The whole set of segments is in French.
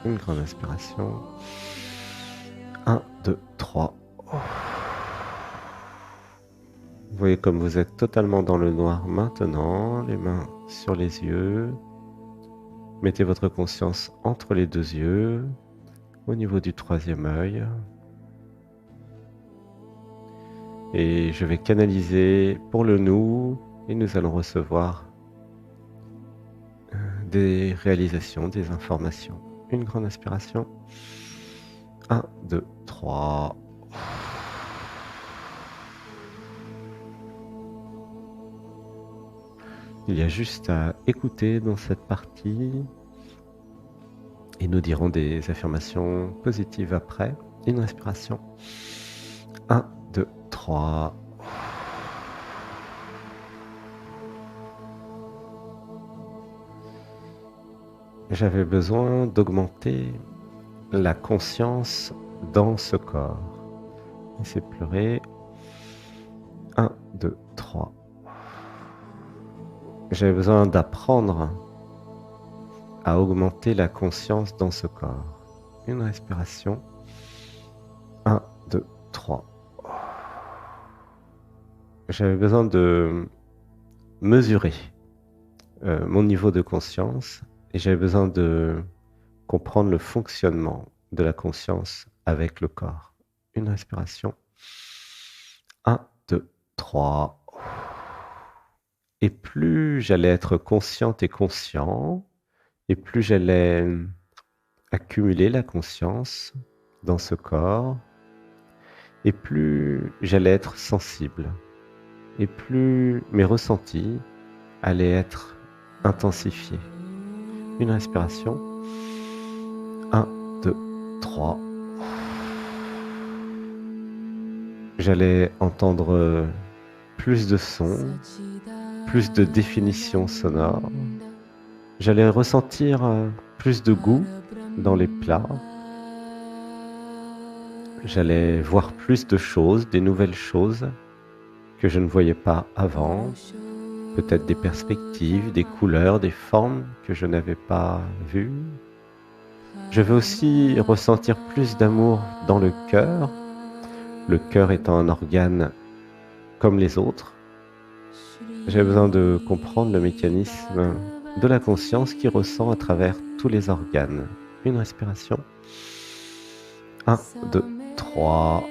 Une grande inspiration. 1, 2, 3. Vous voyez comme vous êtes totalement dans le noir maintenant, les mains sur les yeux. Mettez votre conscience entre les deux yeux, au niveau du troisième œil. Et je vais canaliser pour le nous et nous allons recevoir des réalisations, des informations. Une grande inspiration. 1, 2, 3. Il y a juste à écouter dans cette partie et nous dirons des affirmations positives après. Une respiration. 1, 2, 3. J'avais besoin d'augmenter la conscience dans ce corps. Laissez pleurer. 1, 2, 3. J'avais besoin d'apprendre à augmenter la conscience dans ce corps. Une respiration. 1, 2, 3. J'avais besoin de mesurer mon niveau de conscience et j'avais besoin de comprendre le fonctionnement de la conscience avec le corps. Une respiration. 1, 2, 3. Et plus j'allais être consciente et conscient, et plus j'allais accumuler la conscience dans ce corps, et plus j'allais être sensible, et plus mes ressentis allaient être intensifiés. Une respiration. 1, 2, 3. J'allais entendre plus de sons, plus de définitions sonores. J'allais ressentir plus de goût dans les plats. J'allais voir plus de choses, des nouvelles choses que je ne voyais pas avant. Peut-être des perspectives, des couleurs, des formes que je n'avais pas vues. Je vais aussi ressentir plus d'amour dans le cœur étant un organe comme les autres. J'ai besoin de comprendre le mécanisme de la conscience qui ressent à travers tous les organes. Une respiration. 1, 2, 3.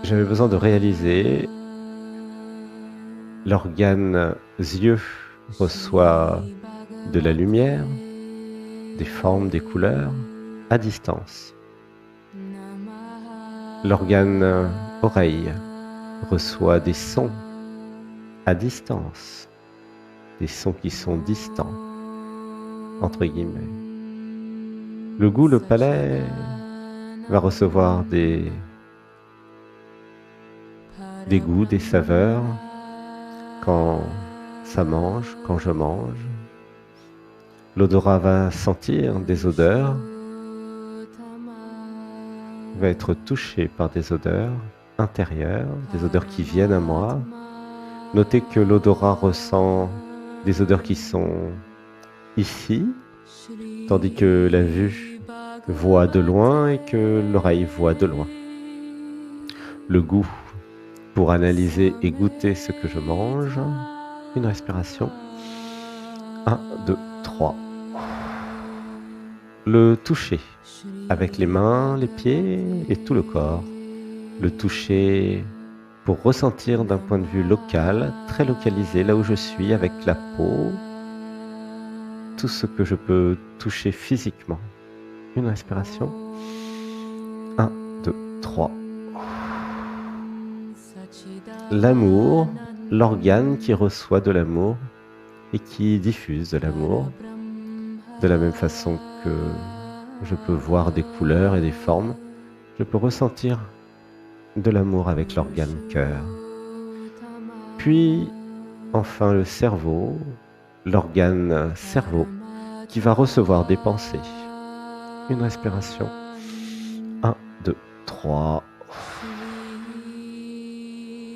J'avais besoin de réaliser l'organe yeux reçoit de la lumière, des formes, des couleurs, à distance. L'organe oreille reçoit des sons à distance, des sons qui sont distants, entre guillemets. Le goût, le palais va recevoir des goûts, des saveurs quand ça mange, quand je mange. L'odorat va sentir des odeurs, va être touché par des odeurs intérieures, des odeurs qui viennent à moi. Notez que l'odorat ressent des odeurs qui sont ici, tandis que la vue voit de loin et que l'oreille voit de loin. Le goût, pour analyser et goûter ce que je mange. Une respiration. 1, 2, 3. Le toucher, avec les mains, les pieds et tout le corps. Le toucher pour ressentir d'un point de vue local, très localisé, là où je suis, avec la peau, tout ce que je peux toucher physiquement. Une respiration. 1, 2, 3. L'amour, l'organe qui reçoit de l'amour et qui diffuse de l'amour, de la même façon que je peux voir des couleurs et des formes, je peux ressentir de l'amour avec l'organe cœur. Puis, enfin, le cerveau, l'organe cerveau, qui va recevoir des pensées. Une respiration. 1, 2, 3.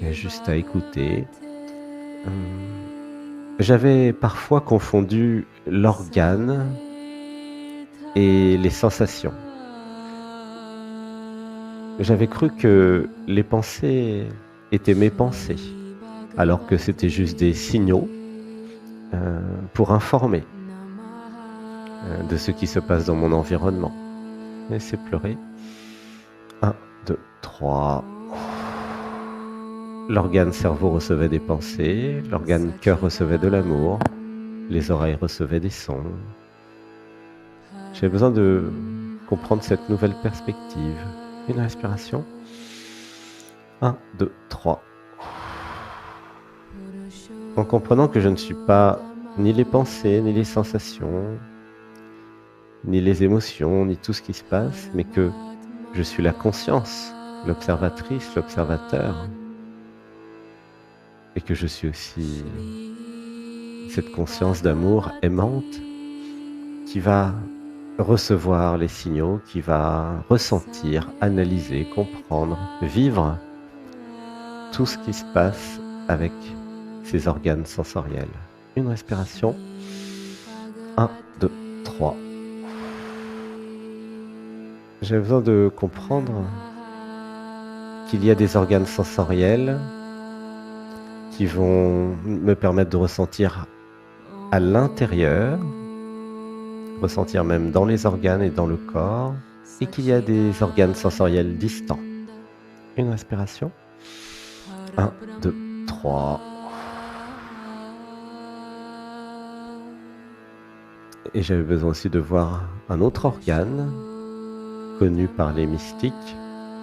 Il y a juste à écouter. J'avais parfois confondu l'organe et les sensations. J'avais cru que les pensées étaient mes pensées, alors que c'était juste des signaux pour informer de ce qui se passe dans mon environnement. Laissez pleurer. 1, 2, 3. L'organe cerveau recevait des pensées, l'organe cœur recevait de l'amour, les oreilles recevaient des sons. J'ai besoin de comprendre cette nouvelle perspective. Une respiration. 1, 2, 3. En comprenant que je ne suis pas ni les pensées, ni les sensations, ni les émotions, ni tout ce qui se passe, mais que je suis la conscience, l'observatrice, l'observateur, et que je suis aussi cette conscience d'amour aimante qui va recevoir les signaux, qui va ressentir, analyser, comprendre, vivre tout ce qui se passe avec ces organes sensoriels. Une respiration. 1, 2, 3. J'ai besoin de comprendre qu'il y a des organes sensoriels qui vont me permettre de ressentir à l'intérieur, ressentir même dans les organes et dans le corps, et qu'il y a des organes sensoriels distants. Une respiration. 1, 2, 3. Et j'avais besoin aussi de voir un autre organe, connu par les mystiques,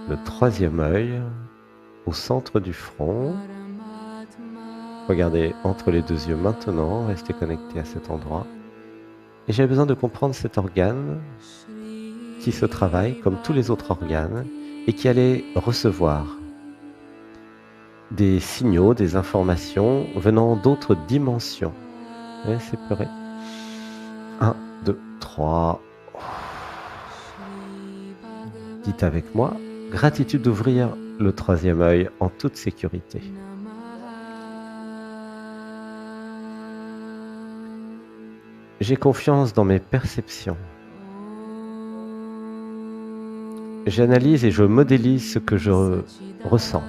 le troisième œil, au centre du front. Regardez entre les deux yeux maintenant, restez connecté à cet endroit. Et j'avais besoin de comprendre cet organe qui se travaille comme tous les autres organes et qui allait recevoir des signaux, des informations venant d'autres dimensions. Laissez pleurer. 1, 2, 3. Dites avec moi, gratitude d'ouvrir le troisième œil en toute sécurité. J'ai confiance dans mes perceptions. J'analyse et je modélise ce que je ressens.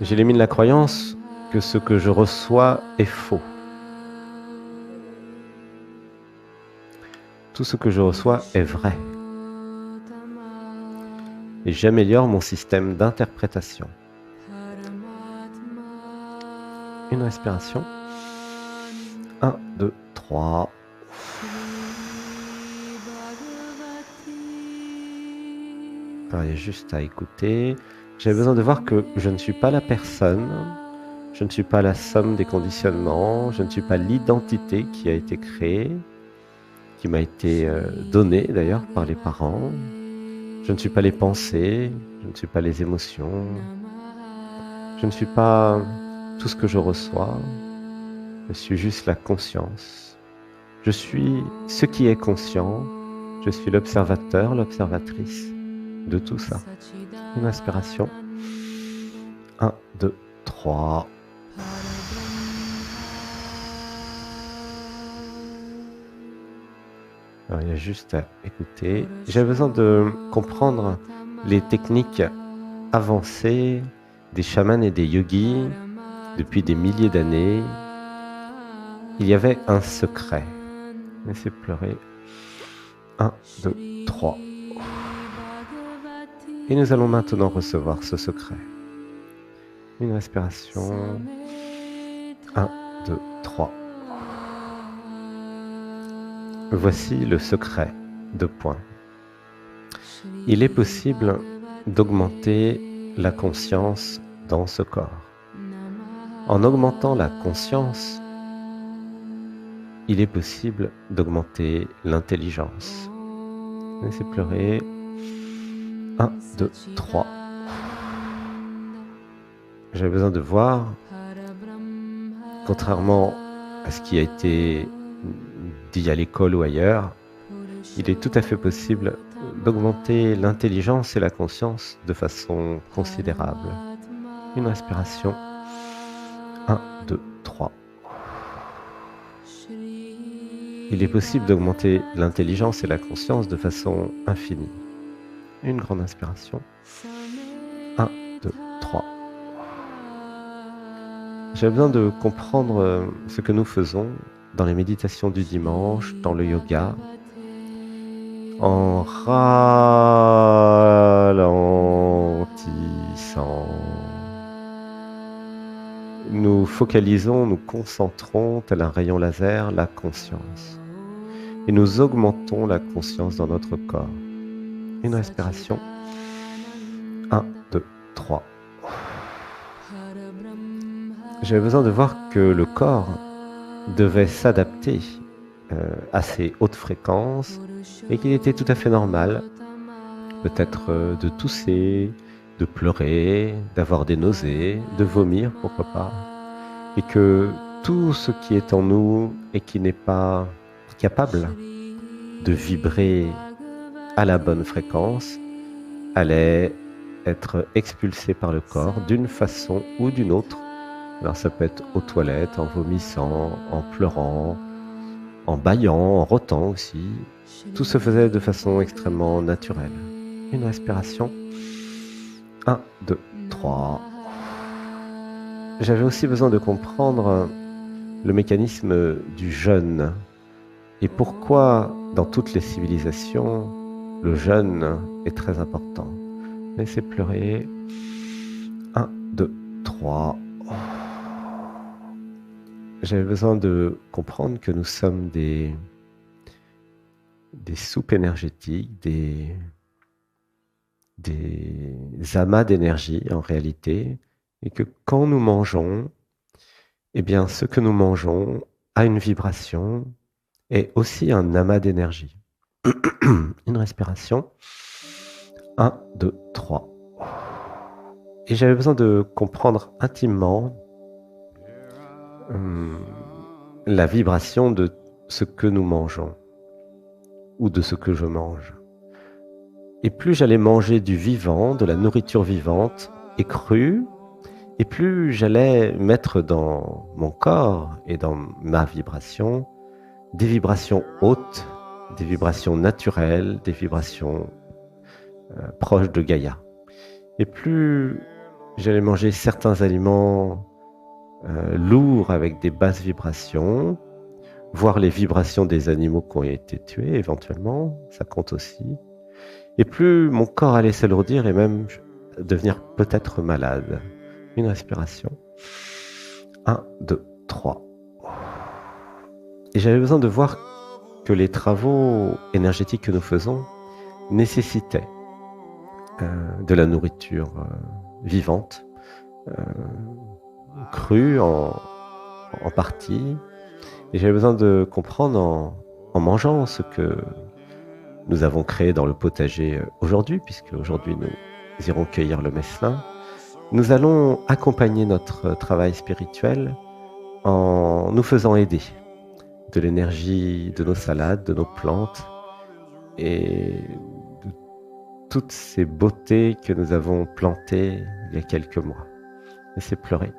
J'élimine la croyance que ce que je reçois est faux. Tout ce que je reçois est vrai. Et j'améliore mon système d'interprétation. Une respiration. 1, 2, 3. Alors, il y a juste à écouter. J'ai besoin de voir que je ne suis pas la personne, je ne suis pas la somme des conditionnements, je ne suis pas l'identité qui a été créée, qui m'a été donnée d'ailleurs par les parents. Je ne suis pas les pensées, je ne suis pas les émotions, je ne suis pas tout ce que je reçois, je suis juste la conscience. Je suis ce qui est conscient, je suis l'observateur, l'observatrice de tout ça. Une inspiration. 1, 2, 3. Alors, il y a juste à écouter. J'ai besoin de comprendre les techniques avancées des chamans et des yogis depuis des milliers d'années. Il y avait un secret. Laissez pleurer. 1, 2, 3. Et nous allons maintenant recevoir ce secret. Une respiration. 1, 2, 3. Voici le secret. 2 points. Il est possible d'augmenter la conscience dans ce corps. En augmentant la conscience, il est possible d'augmenter l'intelligence. Laissez pleurer. 1, 2, 3. J'ai besoin de voir, contrairement à ce qui a été dit à l'école ou ailleurs, il est tout à fait possible d'augmenter l'intelligence et la conscience de façon considérable. Une respiration. 1, 2, 3. Il est possible d'augmenter l'intelligence et la conscience de façon infinie. Une grande inspiration. 1, 2, 3. J'ai besoin de comprendre ce que nous faisons dans les méditations du dimanche, dans le yoga, en ralentissant. Nous focalisons, nous concentrons, tel un rayon laser, la conscience. Et nous augmentons la conscience dans notre corps. Une respiration. 1, 2, 3. J'avais besoin de voir que le corps devait s'adapter à ces hautes fréquences et qu'il était tout à fait normal, peut-être de tousser, de pleurer, d'avoir des nausées, de vomir, pourquoi pas, et que tout ce qui est en nous et qui n'est pas capable de vibrer à la bonne fréquence allait être expulsé par le corps d'une façon ou d'une autre. Alors ça peut être aux toilettes, en vomissant, en pleurant, en bâillant, en rotant aussi. Tout se faisait de façon extrêmement naturelle. Une respiration. 1, 2, 3. J'avais aussi besoin de comprendre le mécanisme du jeûne et pourquoi dans toutes les civilisations, le jeûne est très important. Laissez pleurer. 1, 2, 3. J'avais besoin de comprendre que nous sommes des soupes énergétiques, des amas d'énergie en réalité, et que quand nous mangeons, eh bien ce que nous mangeons a une vibration et aussi un amas d'énergie. Une respiration. 1, 2, 3. Et j'avais besoin de comprendre intimement la vibration de ce que nous mangeons ou de ce que je mange. Et plus j'allais manger du vivant, de la nourriture vivante et crue, et plus j'allais mettre dans mon corps et dans ma vibration des vibrations hautes, des vibrations naturelles, des vibrations proches de Gaïa. Et plus j'allais manger certains aliments lourds avec des basses vibrations, voire les vibrations des animaux qui ont été tués éventuellement, ça compte aussi. Et plus mon corps allait s'alourdir et même devenir peut-être malade. Une respiration. 1, 2, 3. Et j'avais besoin de voir que les travaux énergétiques que nous faisons nécessitaient de la nourriture vivante, crue en partie. Et j'avais besoin de comprendre en mangeant ce que nous avons créé dans le potager aujourd'hui, puisque aujourd'hui nous irons cueillir le messelin. Nous allons accompagner notre travail spirituel en nous faisant aider de l'énergie de nos salades, de nos plantes et de toutes ces beautés que nous avons plantées il y a quelques mois. Laissez pleurer.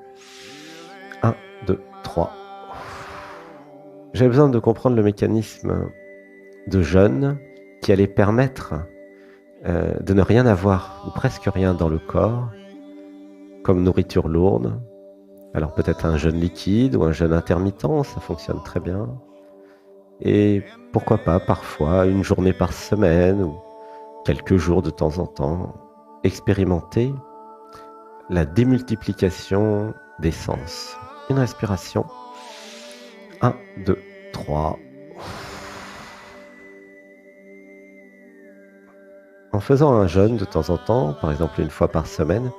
1, 2, 3. J'avais besoin de comprendre le mécanisme de jeûne qui allait permettre de ne rien avoir, ou presque rien dans le corps, comme nourriture lourde. Alors peut-être un jeûne liquide ou un jeûne intermittent, ça fonctionne très bien. Et pourquoi pas parfois une journée par semaine ou quelques jours de temps en temps, expérimenter la démultiplication des sens. Une respiration. 1, 2, 3. En faisant un jeûne de temps en temps, par exemple une fois par semaine,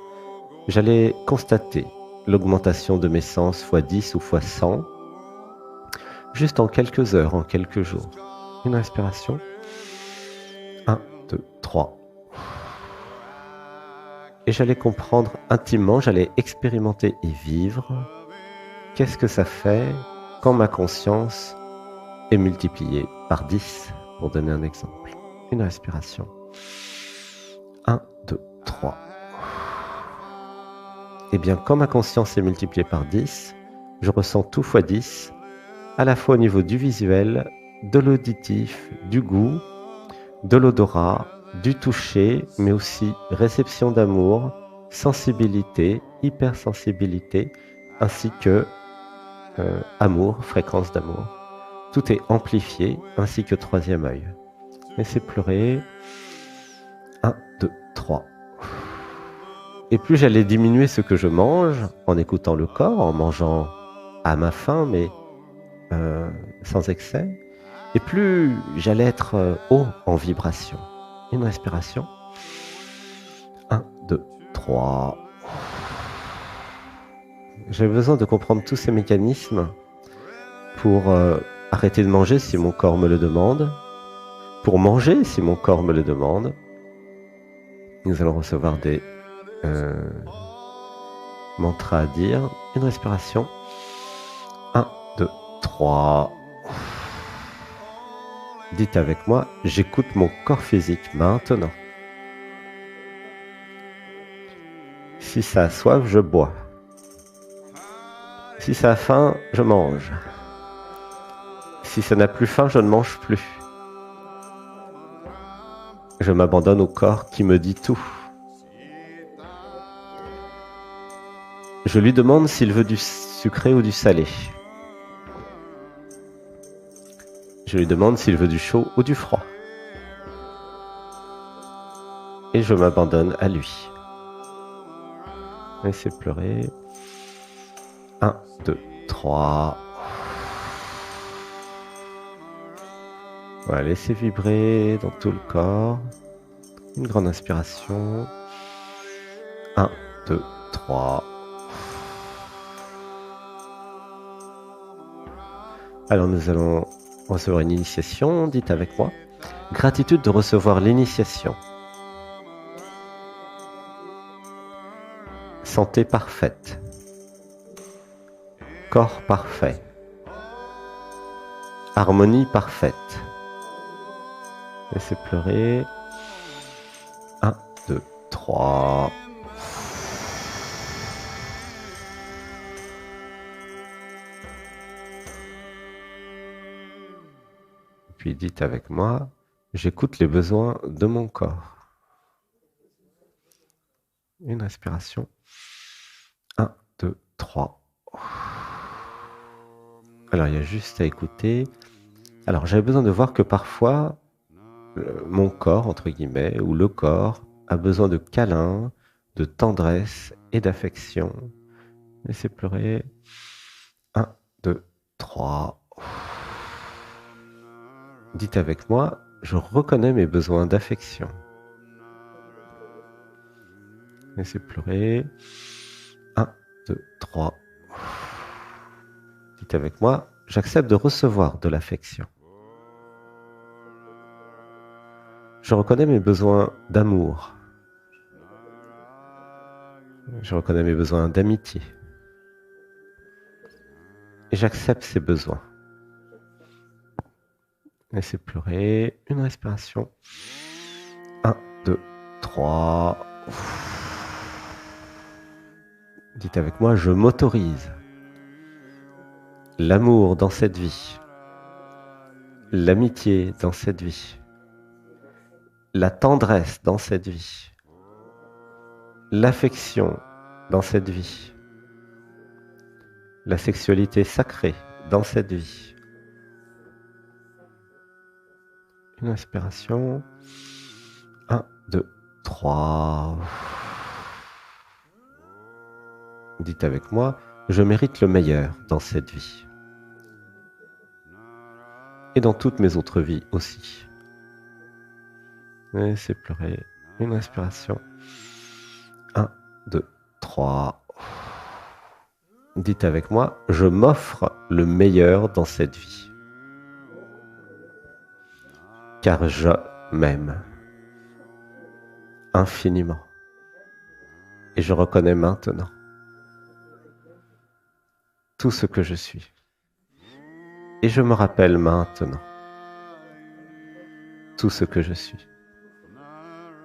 j'allais constater l'augmentation de mes sens fois 10 ou fois 100, juste en quelques heures, en quelques jours. Une respiration. 1, 2, 3. Et j'allais comprendre intimement, j'allais expérimenter et vivre qu'est-ce que ça fait quand ma conscience est multipliée par 10, pour donner un exemple. Une respiration. 1, 2, 3. Eh bien, quand ma conscience est multipliée par 10, Je ressens tout x 10, à la fois au niveau du visuel, de l'auditif, du goût, de l'odorat, du toucher, mais aussi réception d'amour, sensibilité, hypersensibilité, ainsi que amour, fréquence d'amour. Tout est amplifié, ainsi que troisième œil. Laissez pleurer. 1, 2, 3. Et plus j'allais diminuer ce que je mange, en écoutant le corps, en mangeant à ma faim, mais sans excès, et plus j'allais être haut en vibration. Une respiration. 1, 2, 3. J'ai besoin de comprendre tous ces mécanismes pour arrêter de manger si mon corps me le demande, pour manger si mon corps me le demande. Nous allons recevoir des mantras à dire. Une respiration. 1, 2, 3. Dites avec moi, j'écoute mon corps physique maintenant. Si ça a soif, je bois. Si ça a faim, je mange. Si ça n'a plus faim, je ne mange plus. Je m'abandonne au corps qui me dit tout. Je lui demande s'il veut du sucré ou du salé. Je lui demande s'il veut du chaud ou du froid. Et je m'abandonne à lui. Laissez pleurer. 1, 2, 3. Voilà, laissez vibrer dans tout le corps. Une grande inspiration. 1, 2, 3. Alors nous allons recevoir une initiation. Dites avec moi. Gratitude de recevoir l'initiation. Santé parfaite. Corps parfait. Harmonie parfaite. Laissez pleurer. 1, 2, 3. Puis dites avec moi, j'écoute les besoins de mon corps. Une respiration. 1, 2, 3. Alors, il y a juste à écouter. Alors, j'avais besoin de voir que parfois, mon corps, entre guillemets, ou le corps, a besoin de câlins, de tendresse et d'affection. Laissez pleurer. 1, 2, 3. Dites avec moi, je reconnais mes besoins d'affection. Laissez pleurer. 1, 2, 3. Dites avec moi, j'accepte de recevoir de l'affection. Je reconnais mes besoins d'amour. Je reconnais mes besoins d'amitié. Et j'accepte ces besoins. Laissez pleurer. Une respiration. 1, 2, 3. Dites avec moi, je m'autorise l'amour dans cette vie, l'amitié dans cette vie, la tendresse dans cette vie, l'affection dans cette vie, la sexualité sacrée dans cette vie. Une inspiration. 1, 2, 3. Dites avec moi, je mérite le meilleur dans cette vie. Et dans toutes mes autres vies aussi. Laissez pleurer. Une respiration. 1, 2, 3. Dites avec moi, je m'offre le meilleur dans cette vie. Car je m'aime infiniment. Et je reconnais maintenant tout ce que je suis. Et je me rappelle maintenant tout ce que je suis.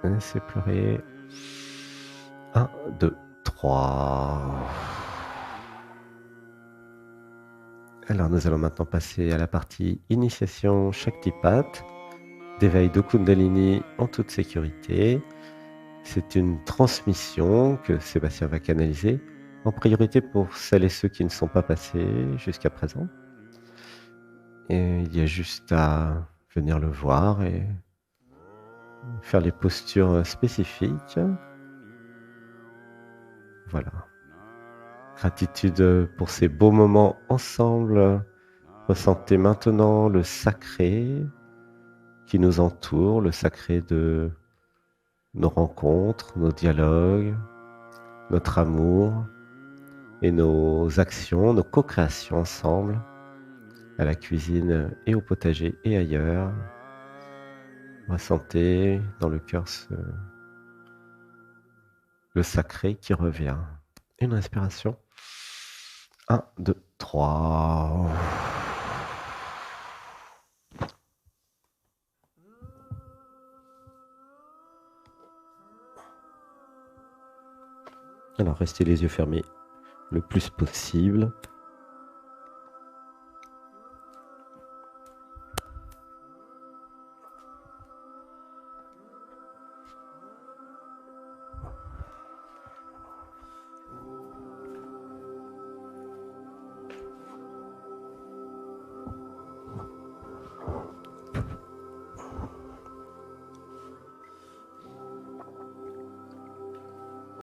Laissez pleurer. 1, 2, 3. Alors nous allons maintenant passer à la partie initiation Shaktipat, d'éveil de Kundalini en toute sécurité. C'est une transmission que Sébastien va canaliser, en priorité pour celles et ceux qui ne sont pas passés jusqu'à présent. Et il y a juste à venir le voir et faire les postures spécifiques. Voilà. Gratitude pour ces beaux moments ensemble. Ressentez maintenant le sacré qui nous entoure, le sacré de nos rencontres, nos dialogues, notre amour et nos actions, nos co-créations ensemble, à la cuisine et au potager et ailleurs. Ressentez dans le cœur le sacré qui revient. Une respiration. 1, 2, 3. Alors restez les yeux fermés le plus possible.